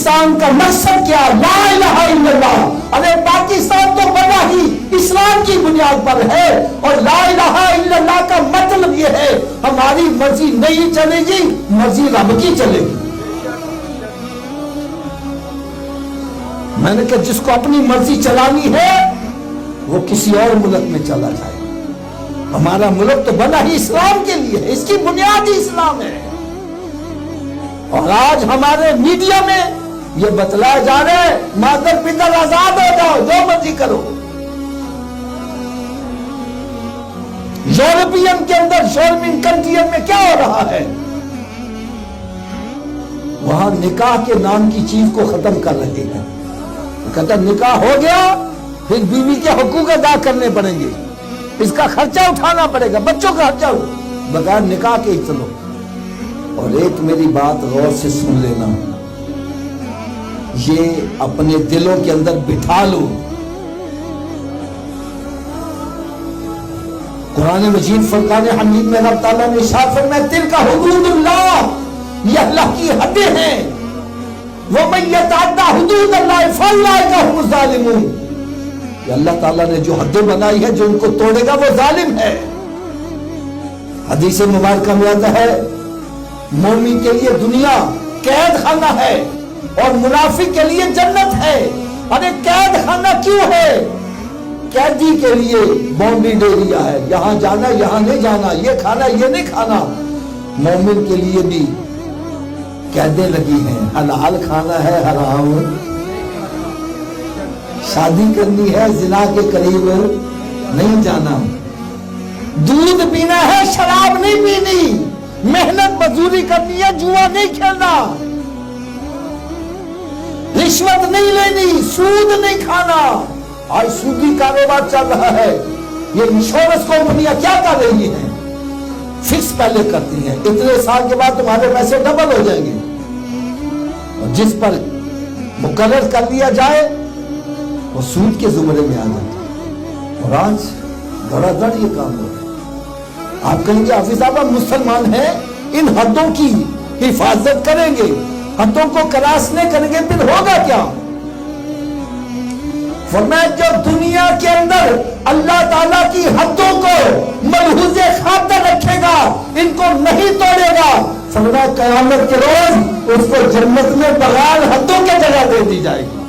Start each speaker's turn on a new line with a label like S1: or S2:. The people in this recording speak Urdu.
S1: پاکستان کا مقصد کیا؟ لا الہ الا اللہ۔ ارے پاکستان تو بنا ہی اسلام کی بنیاد پر ہے، اور لا الہ الا اللہ کا مطلب یہ ہے ہماری مرضی نہیں چلے گی، مرضی رب کی چلے گی۔ میں نے کہا جس کو اپنی مرضی چلانی ہے وہ کسی اور ملک میں چلا جائے، ہمارا ملک تو بنا ہی اسلام کے لیے ہے، اس کی بنیاد ہی اسلام ہے۔ اور آج ہمارے میڈیا میں یہ بتلایا جا رہا ہے مادر پتر آزاد ہو جاؤ، جو مرضی کرو۔ یورپین کے اندر، یورپین کنٹریوں میں کیا ہو رہا ہے؟ وہاں نکاح کے نام کی چیز کو ختم کر رہے ہیں۔ کہتا نکاح ہو گیا پھر بیوی کے حقوق ادا کرنے پڑیں گے، اس کا خرچہ اٹھانا پڑے گا، بچوں کا خرچہ ہو، بغیر نکاح کے چلو۔ اور ایک میری بات غور سے سن لینا، یہ اپنے دلوں کے اندر بٹھا لو، قرآن مجید فرقان حمید میں رب تعالیٰ نے ارشاد فرمایا تلک حدود اللہ، یہ اللہ کی حدیں ہیں، وَمَن يَتَعَدَّ حُدُودَ اللَّهِ فَأُولَٰئِكَ هُمُ الظَّالِمُونَ، یہ اللہ تعالیٰ نے جو حدیں بنائی ہے جو ان کو توڑے گا وہ ظالم ہے۔ حدیث مبارکہ میں آتا ہے مومن کے لیے دنیا قید خانہ ہے اور منافق کے لیے جنت ہے۔ ارے قید خانہ کیوں ہے؟ قیدی کے لیے باؤنڈری ایریا ہے، یہاں جانا یہاں نہیں جانا، یہ کھانا یہ نہیں کھانا۔ مومن کے لیے بھی قیدیں لگی ہیں، حلال کھانا ہے، حرام شادی کرنی ہے، زنا کے قریب نہیں جانا، دودھ پینا ہے، شراب نہیں پینی، محنت مزدوری کرنی ہے، جوا نہیں کھیلنا، رشوت نہیں لینی، سود نہیں کھانا۔ آج سودی کاروبار چل رہا ہے، یہ انشورنس کمپنیاں کیا کر رہی ہیں؟ فکس پہلے کرتی ہیں، اتنے سال کے بعد تمہارے پیسے ڈبل ہو جائیں گے، اور جس پر مقرر کر لیا جائے وہ سود کے زمرے میں آ جاتا ہے۔ اور آج دھڑا دھڑ یہ کام ہو رہا ہے۔ آپ کہیں گے حافظ صاحب ہم مسلمان ہیں، ان حدوں کی حفاظت کریں گے، حدوں کو کراس نہیں کریں گے، پھر ہوگا کیا؟ فرمایا جو دنیا کے اندر اللہ تعالیٰ کی حدوں کو ملحوظ خاطر رکھے گا، ان کو نہیں توڑے گا، فرمایا قیامت کے روز اس کو جنت میں بغیر حدوں کے جگہ دے دی جائے گی۔